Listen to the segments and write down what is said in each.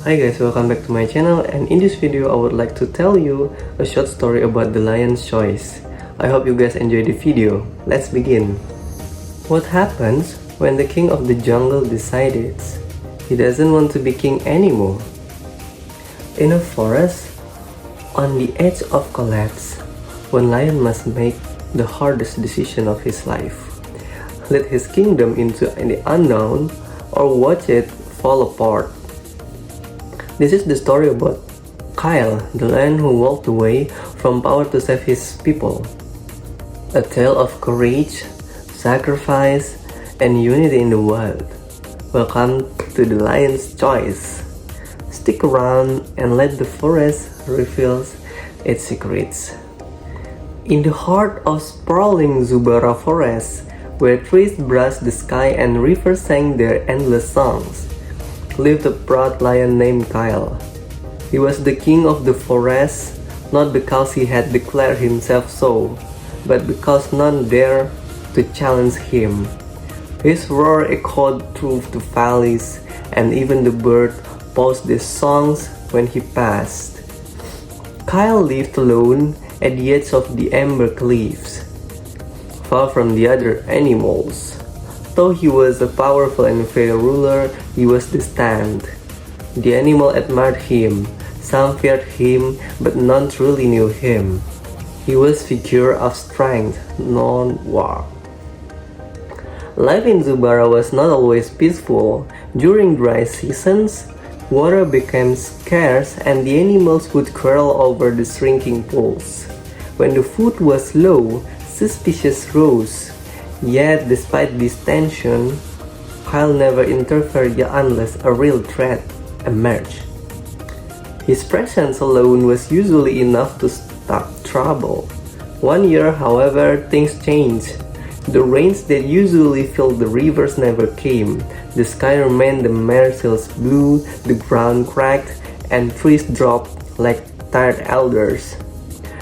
Hi guys, welcome back to my channel, and in this video I would like to tell you a short story about the lion's choice. I hope you guys enjoy the video. Let's begin. What happens when the king of the jungle decides he doesn't want to be king anymore? In a forest, on the edge of collapse, one lion must make the hardest decision of his life. Lead his kingdom into the unknown or watch it fall apart. This is the story about Kyle, the lion who walked away from power to save his people. A tale of courage, sacrifice, and unity in the wild. Welcome to the lion's choice. Stick around and let the forest reveal its secrets. In the heart of sprawling Zubarah forest, where trees brushed the sky and rivers sang their endless songs, lived a proud lion named Kyle. He was the king of the forest, not because he had declared himself so, but because none dared to challenge him. His roar echoed through the valleys, and even the birds paused their songs when he passed. Kyle lived alone at the edge of the amber cliffs, far from the other animals. Though he was a powerful and fair ruler, he was distant. The animal admired him, some feared him, but none truly knew him. He was a figure of strength, non-war. Life in Zubarah was not always peaceful. During dry seasons, water became scarce and the animals would quarrel over the shrinking pools. When the food was low, suspicion rose. Yet, despite this tension, Kyle never interfered unless a real threat emerged. His presence alone was usually enough to stop trouble. One year, however, things changed. The rains that usually filled the rivers never came. The sky remained merciless blue, the ground cracked, and trees dropped like tired elders.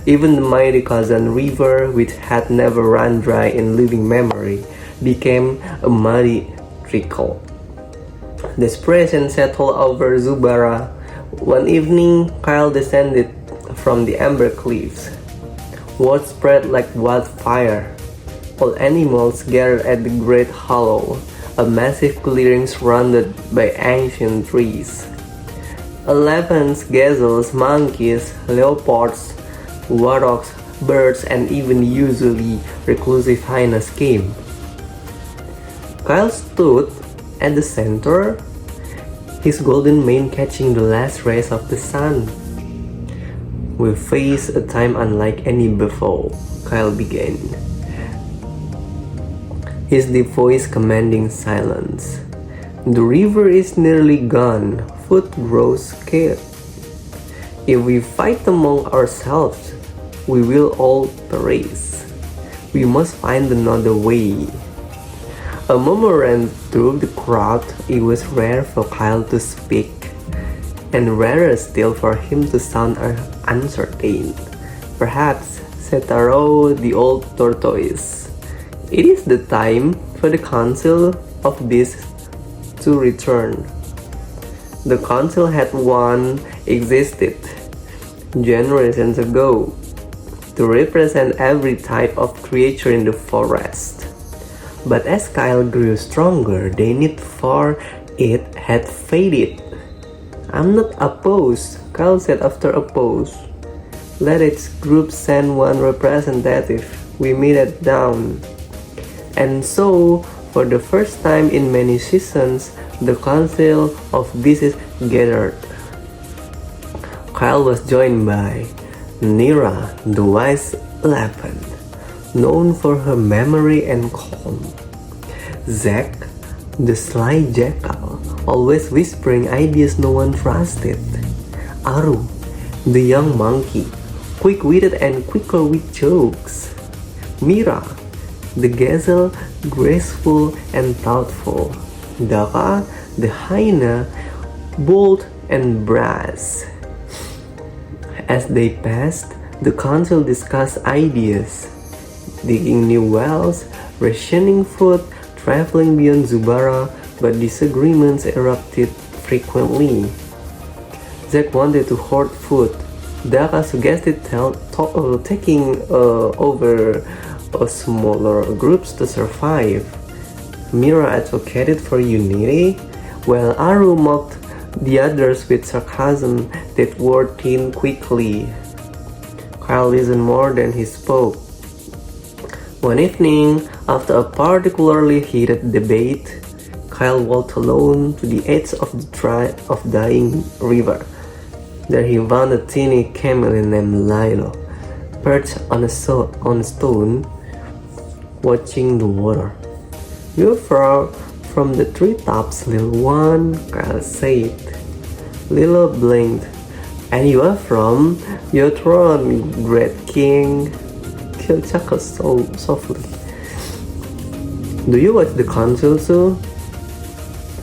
Even the mighty Kazan River, which had never run dry in living memory, became a muddy trickle. Desperation settled over Zubarah. One evening, Kyle descended from the amber cliffs. Word spread like wildfire. All animals gathered at the great hollow, a massive clearing surrounded by ancient trees. Elephants, gazelles, monkeys, leopards, warthog, birds, and even usually reclusive hyenas came. Kyle stood at the center, his golden mane catching the last rays of the sun. "We face a time unlike any before," Kyle began, his deep voice commanding silence. "The river is nearly gone, food grows scarce. If we fight among ourselves, we will all perish. We must find another way." A murmur ran through the crowd. It was rare for Kyle to speak, and rarer still for him to sound uncertain. "Perhaps," said Taro, the old tortoise, "it is the time for the Council of Beasts to return." The council had once existed generations ago to represent every type of creature in the forest. But as Kyle grew stronger, the need for it had faded. "I'm not opposed," Kyle said after a pause. "Let each group send one representative. We meet at dawn." And so, for the first time in many seasons, the Council of Beasts gathered. Kyle was joined by Nira, the wise elephant, known for her memory and calm; Zack, the sly jackal, always whispering ideas no one trusted; Aru, the young monkey, quick-witted and quicker with jokes; Mira, the gazelle, graceful and thoughtful; Daka, the hyena, bold and brash. As they passed, the council discussed ideas, digging new wells, rationing food, traveling beyond Zubarah, but disagreements erupted frequently. Zack wanted to hoard food. Daka suggested taking over smaller groups to survive. Mira advocated for unity, while Aru mocked the others with sarcasm that wore thin quickly. Kyle listened more than he spoke. One evening, after a particularly heated debate, Kyle walked alone to the edge of the dying river. There he found a teeny chameleon named Lilo, perched on a stone, watching the water. "You fell from the treetops, little one," Kyle said. Lilo blinked. "And you are from your throne, great king." Kyle chuckled softly. "Do you watch the council too?"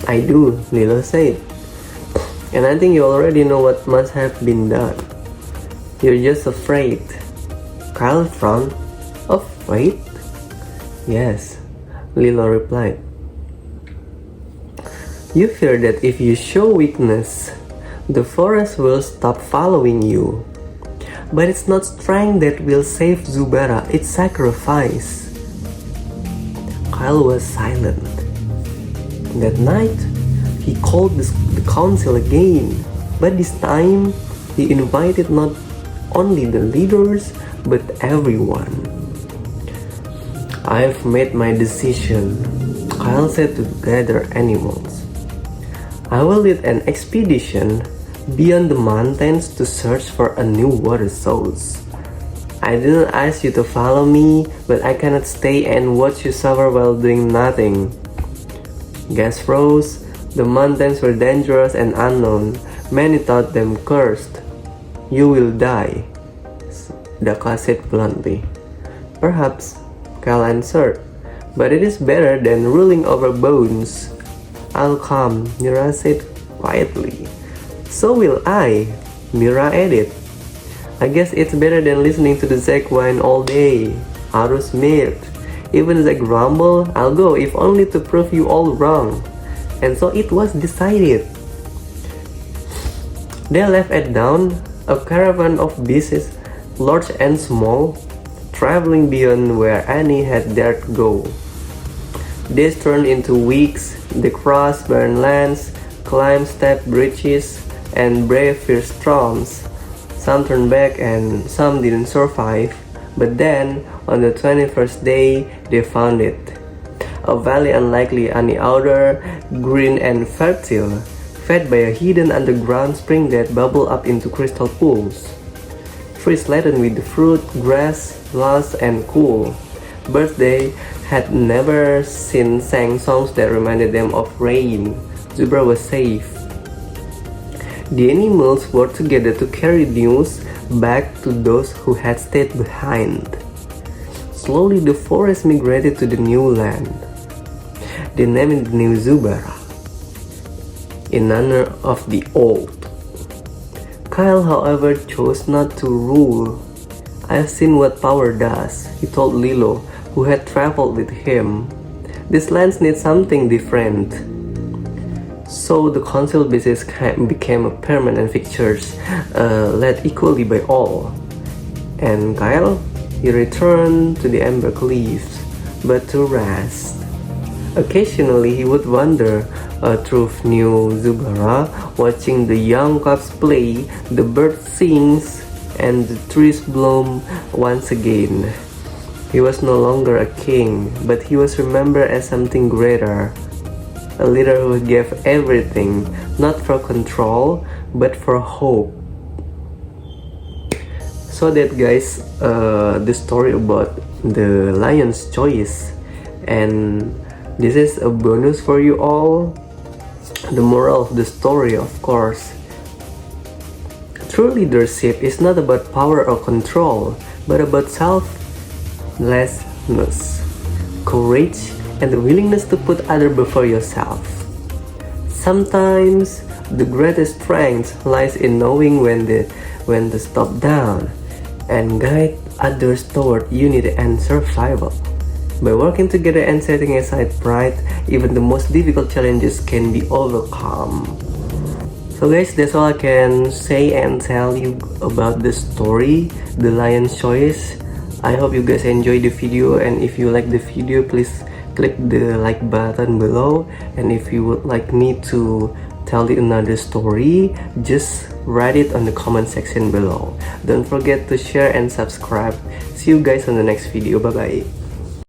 "I do," Lilo said. "And I think you already know what must have been done. You're just afraid." Kyle frowned. "Afraid?" "Yes," Lilo replied. "You fear that if you show weakness, the forest will stop following you. But it's not strength that will save Zubara, it's sacrifice." Kyle was silent. That night, he called the council again, but this time he invited not only the leaders but everyone. "I've made my decision," Kyle said to gather animals. "I will lead an expedition beyond the mountains to search for a new water source. I didn't ask you to follow me, but I cannot stay and watch you suffer while doing nothing." Gas rose. The mountains were dangerous and unknown. Many thought them cursed. "You will die," Daka said bluntly. "Perhaps," Kyle answered, "but it is better than ruling over bones." "I'll come," Mira said quietly. "So will I," Mira added. "I guess it's better than listening to the Zack whine all day," Aru smirked. "Even Zack grumbled, I'll go if only to prove you all wrong." And so it was decided. They left at dawn, a caravan of beasts, large and small, traveling beyond where Annie had dared go. Days turned into weeks. They crossed barren lands, climbed steep bridges, and braved fierce storms. Some turned back and some didn't survive. But then, on the 21st day, they found it. A valley unlikely any other, green and fertile, fed by a hidden underground spring that bubbled up into crystal pools. Trees laden with fruit, grass, lush and cool. Birds they had never seen sang songs that reminded them of rain. Zubra was safe. The animals worked together to carry news back to those who had stayed behind. Slowly the forest migrated to the new land. They named it New Zubara in honor of the old. Kyle, however, chose not to rule. "I've seen what power does," he told Lilo, who had traveled with him. "These lands need something different." So the council bases became a permanent fixtures, led equally by all. And Kyle, he returned to the Ember Cliffs, but to rest. Occasionally, he would wander through New Zubara, watching the young cubs play, the birds sing, and the trees bloom once again. He was no longer a king, but he was remembered as something greater. A leader who gave everything, not for control, but for hope. So that guys, the story about the lion's choice. And this is a bonus for you all. The moral of the story, of course. True leadership is not about power or control, but about selflessness, courage, and the willingness to put others before yourself. Sometimes the greatest strength lies in knowing when to stop down and guide others toward unity and survival. By working together and setting aside pride, even the most difficult challenges can be overcome. So guys, that's all I can say and tell you about the story, The Lion's Choice. I hope you guys enjoy the video, and if you like the video, please click the like button below. And if you would like me to tell you another story, just write it on the comment section below. Don't forget to share and subscribe. See you guys on the next video. Bye bye.